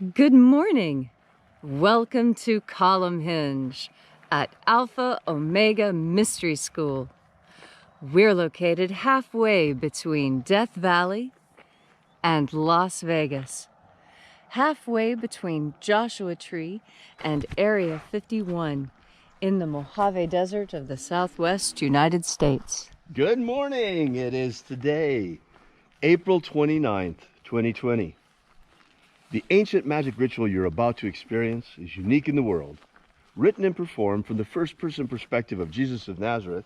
Good morning. Welcome to Column Hinge at Alpha Omega Mystery School. We're located halfway between Death Valley and Las Vegas, halfway between Joshua Tree and Area 51 in the Mojave Desert of the Southwest United States. Good morning. It is today, April 29th, 2020. The ancient magic ritual you're about to experience is unique in the world. Written and performed from the first-person perspective of Jesus of Nazareth,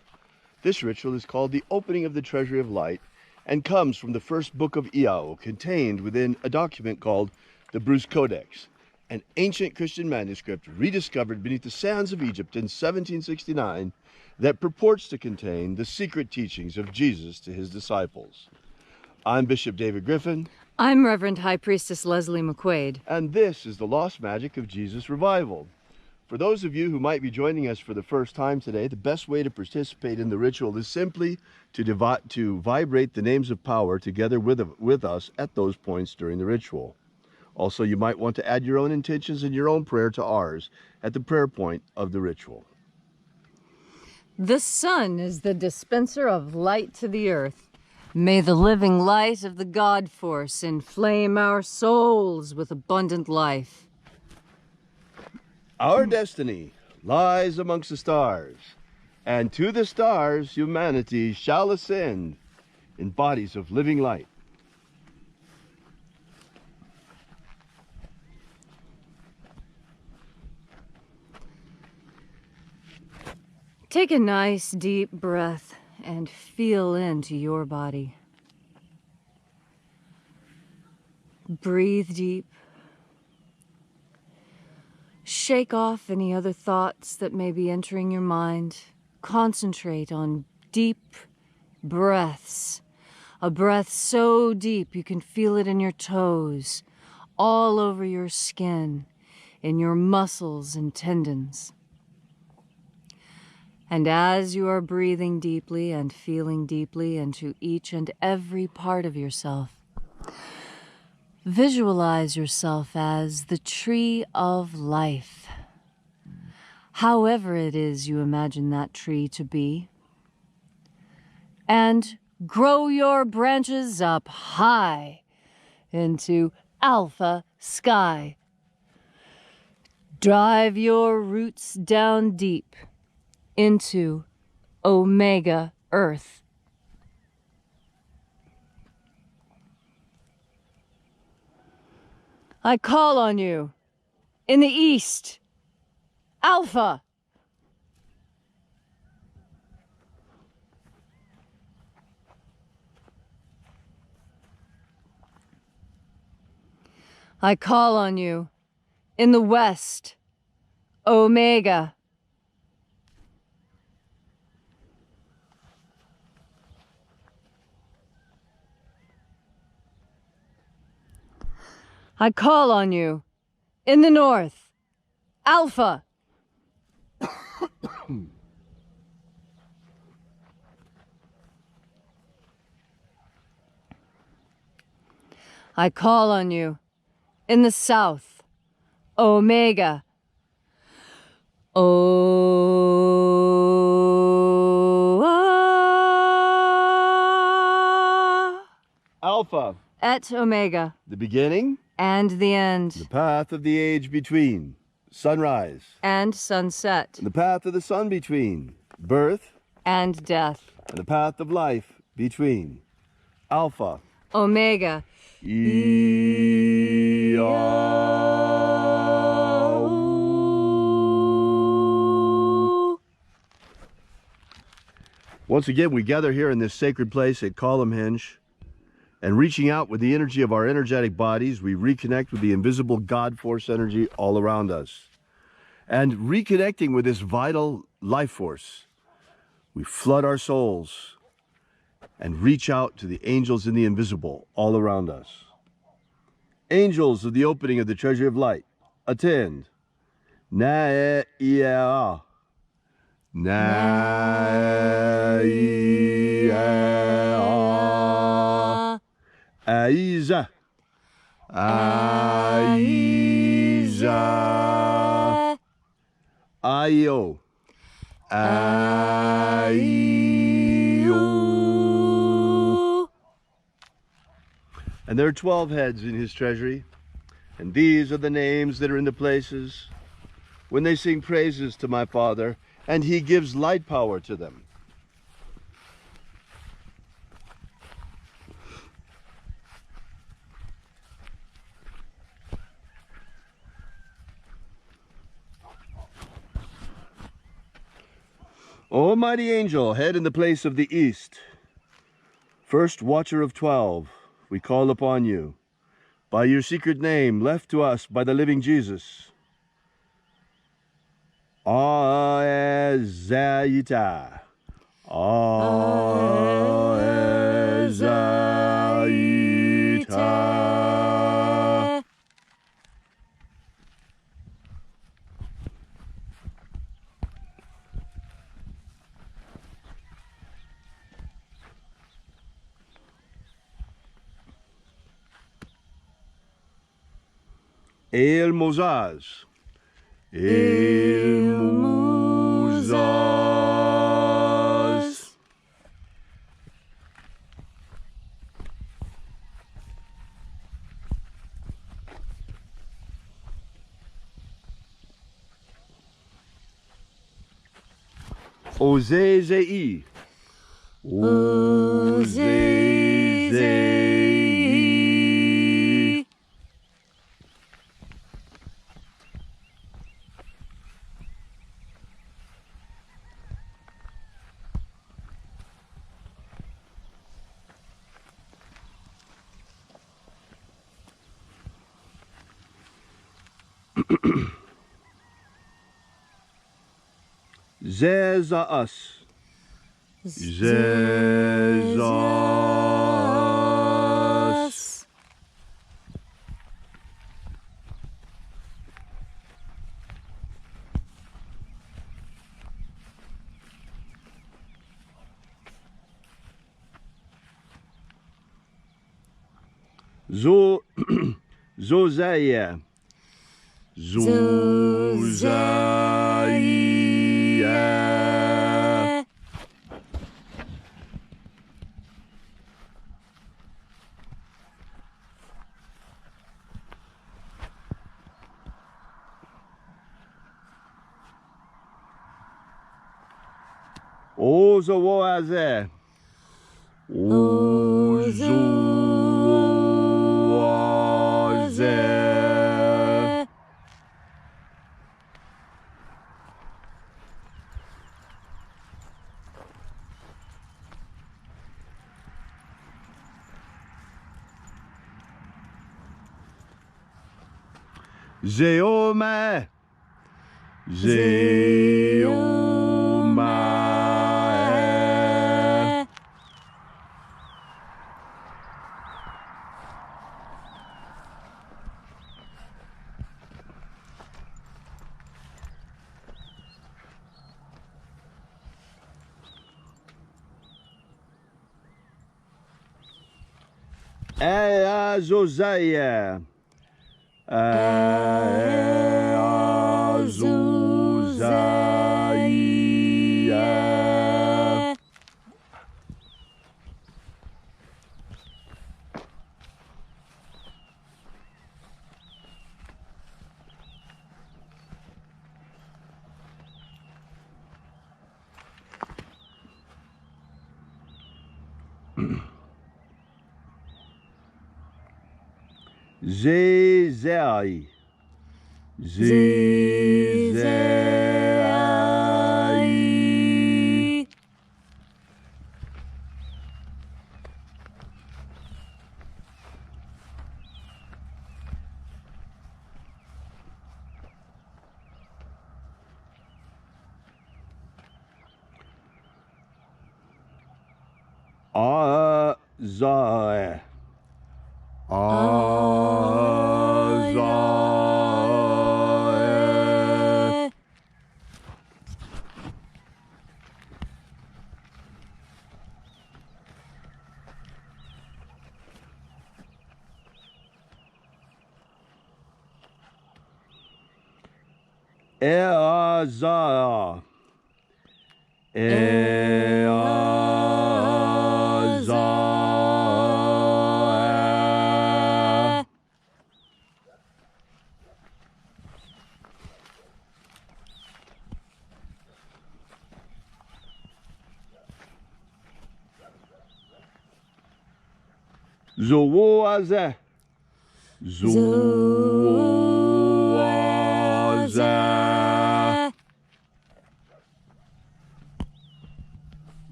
this ritual is called the opening of the treasury of light and comes from the first book of Iao, contained within a document called the Bruce Codex, an ancient Christian manuscript rediscovered beneath the sands of Egypt in 1769 that purports to contain the secret teachings of Jesus to his disciples. I'm Bishop David Griffin. I'm Reverend High Priestess Leslie McQuaid. And this is the Lost Magic of Jesus Revival. For those of you who might be joining us for the first time today, the best way to participate in the ritual is simply to vibrate the names of power together with us at those points during the ritual. Also, you might want to add your own intentions and your own prayer to ours at the prayer point of the ritual. The sun is the dispenser of light to the earth. May the living light of the God Force inflame our souls with abundant life. Our destiny lies amongst the stars, and to the stars humanity shall ascend in bodies of living light. Take a nice deep breath and feel into your body. Breathe deep. Shake off any other thoughts that may be entering your mind. Concentrate on deep breaths. A breath so deep you can feel it in your toes, all over your skin, in your muscles and tendons. And as you are breathing deeply and feeling deeply into each and every part of yourself, visualize yourself as the tree of life. However it is you imagine that tree to be. And grow your branches up high into alpha sky. Drive your roots down deep into Omega Earth. I call on you in the east, Alpha. I call on you in the west, Omega. I call on you in the north, Alpha. I call on you in the south, Omega. Alpha. Et Omega. The beginning. And the end. The path of the age between. Sunrise. And sunset. And the path of the sun between. Birth. And death. And the path of life between. Alpha. Omega. Once again, we gather here in this sacred place at Column Hinge, and reaching out with the energy of our energetic bodies, we reconnect with the invisible God Force energy all around us. And reconnecting with this vital life force, we flood our souls and reach out to the angels in the invisible all around us. Angels of the opening of the treasury of light, attend. Na-e-ia. Na-e-ia. Aiza. Aiza. Ayo. Ayo. And there are 12 heads in his treasury, and these are the names that are in the places when they sing praises to my Father, and he gives light power to them. O mighty angel, head in the place of the east, first watcher of 12, we call upon you, by your secret name left to us by the living Jesus. Aezaita. Aezaita. El Mozaz. El Mozaz. Ozezei. Ozezei. Zezaus. Zezaus. Zozaya. Zozaya. Ozoaze. Ozoaze. Zeoma. Zeoma. Azozaya. Azozaya. Zezai. Zezai. Azai. Azai. Eaza. Eaza. Zoaza. Zoaza.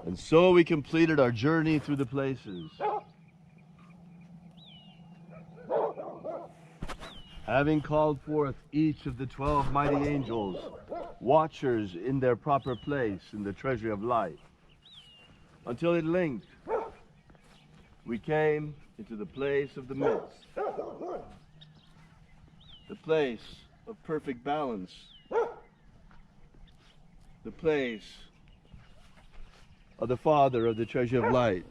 And so we completed our journey through the places. Having called forth each of the 12 mighty angels, watchers in their proper place in the treasury of light, until at length we came into the place of the midst, the place of perfect balance, the place of the Father of the treasure of light.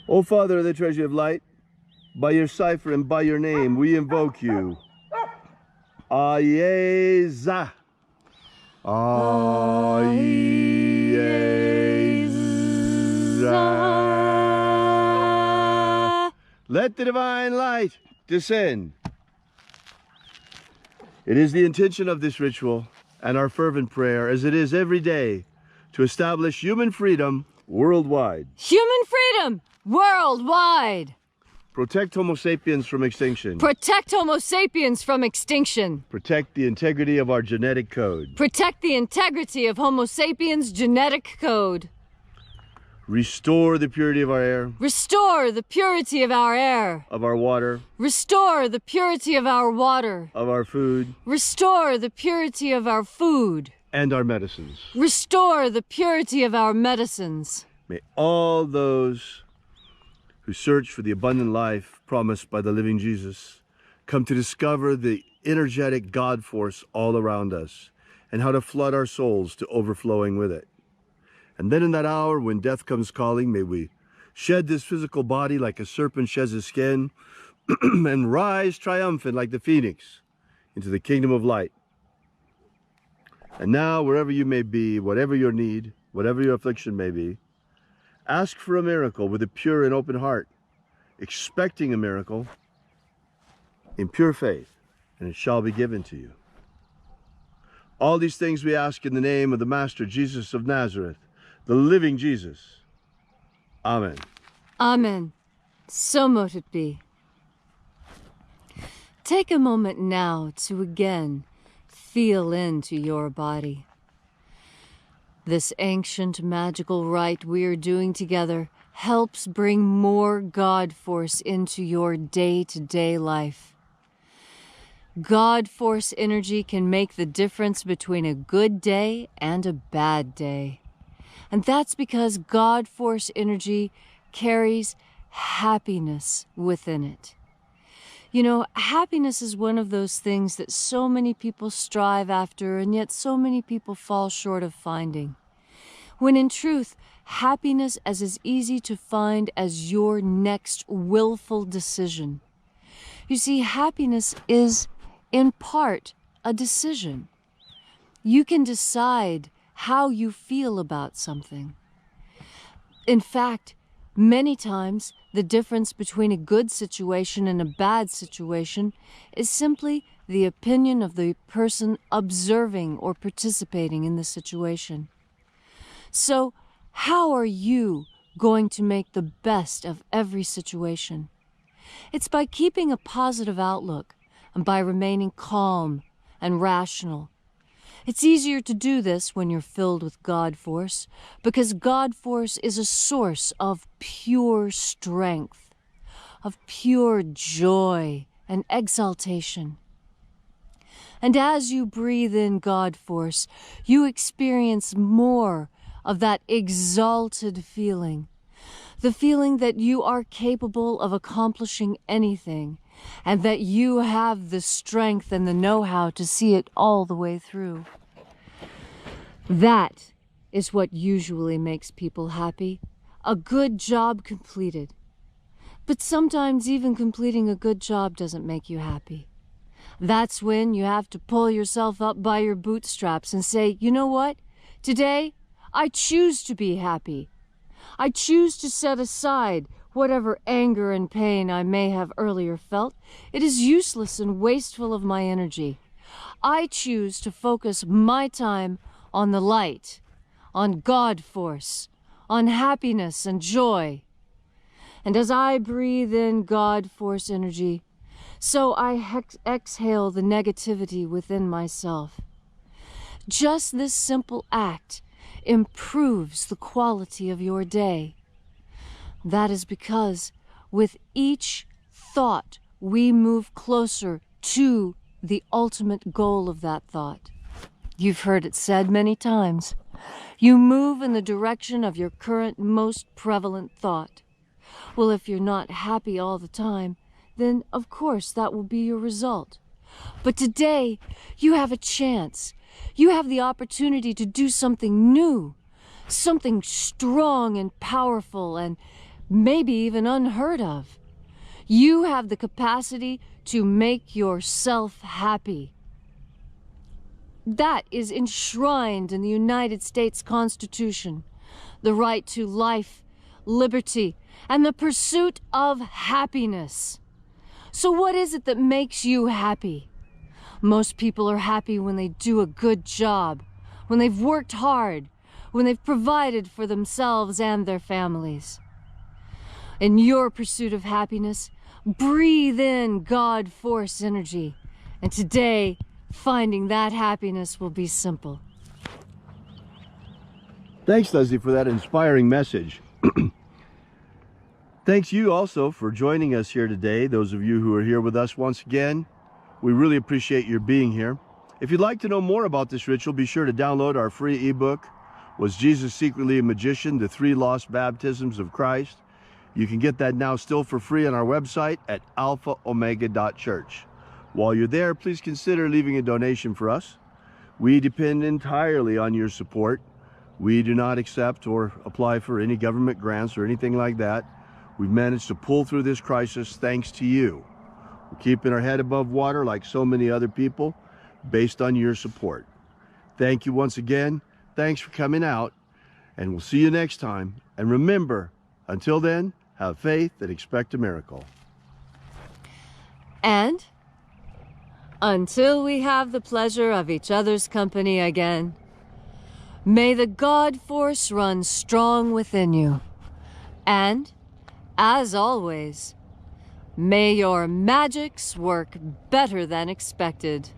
O Father of the treasure of light, by your cipher and by your name, we invoke you. Ayeza. Ayeza. Let the divine light descend. It is the intention of this ritual and our fervent prayer, as it is every day, to establish human freedom worldwide. Human freedom worldwide. Protect Homo sapiens from extinction. Protect Homo sapiens from extinction. Protect the integrity of our genetic code. Protect the integrity of Homo sapiens' genetic code. Restore the purity of our air. Restore the purity of our air. Of our water. Restore the purity of our water. Of our food. Restore the purity of our food. And our medicines. Restore the purity of our medicines. May all those who search for the abundant life promised by the living Jesus come to discover the energetic God force all around us and how to flood our souls to overflowing with it. And then in that hour when death comes calling, may we shed this physical body like a serpent sheds his skin and rise triumphant like the phoenix into the kingdom of light. And now, wherever you may be, whatever your need, whatever your affliction may be, ask for a miracle with a pure and open heart, expecting a miracle in pure faith, and it shall be given to you. All these things we ask in the name of the Master Jesus of Nazareth, the living Jesus. Amen. Amen. So mote it be. Take a moment now to again feel into your body. This ancient magical rite we are doing together helps bring more God force into your day-to-day life. God force energy can make the difference between a good day and a bad day. And that's because God force energy carries happiness within it. You know, happiness is one of those things that so many people strive after, and yet so many people fall short of finding. When in truth, happiness is as easy to find as your next willful decision. You see, happiness is, in part, a decision. You can decide how you feel about something. In fact, many times, the difference between a good situation and a bad situation is simply the opinion of the person observing or participating in the situation. So, how are you going to make the best of every situation? It's by keeping a positive outlook and by remaining calm and rational. It's easier to do this when you're filled with God force, because God force is a source of pure strength, of pure joy and exaltation. And as you breathe in God force, you experience more of that exalted feeling, the feeling that you are capable of accomplishing anything, and that you have the strength and the know-how to see it all the way through. That is what usually makes people happy. A good job completed. But sometimes even completing a good job doesn't make you happy. That's when you have to pull yourself up by your bootstraps and say, you know what? Today, I choose to be happy. I choose to set aside whatever anger and pain I may have earlier felt. It is useless and wasteful of my energy. I choose to focus my time on the light, on God force, on happiness and joy. And as I breathe in God force energy, so I exhale the negativity within myself. Just this simple act improves the quality of your day. That is because with each thought, we move closer to the ultimate goal of that thought. You've heard it said many times. You move in the direction of your current most prevalent thought. Well, if you're not happy all the time, then of course that will be your result. But today, you have a chance. You have the opportunity to do something new, something strong and powerful and maybe even unheard of. You have the capacity to make yourself happy. That is enshrined in the United States Constitution, the right to life, liberty, and the pursuit of happiness. So what is it that makes you happy? Most people are happy when they do a good job, when they've worked hard, when they've provided for themselves and their families. In your pursuit of happiness, breathe in God force energy, and today, finding that happiness will be simple. Thanks, Leslie, for that inspiring message. Thanks you also for joining us here today. Those of you who are here with us once again, we really appreciate your being here. If you'd like to know more about this ritual, be sure to download our free ebook, Was Jesus Secretly a Magician? The 3 Lost Baptisms of Christ. You can get that now still for free on our website at alphaomega.church. While you're there, please consider leaving a donation for us. We depend entirely on your support. We do not accept or apply for any government grants or anything like that. We've managed to pull through this crisis thanks to you. We're keeping our head above water like so many other people based on your support. Thank you once again. Thanks for coming out, and we'll see you next time. And remember, until then, have faith and expect a miracle. And until we have the pleasure of each other's company again, may the God force run strong within you. And, as always, may your magics work better than expected.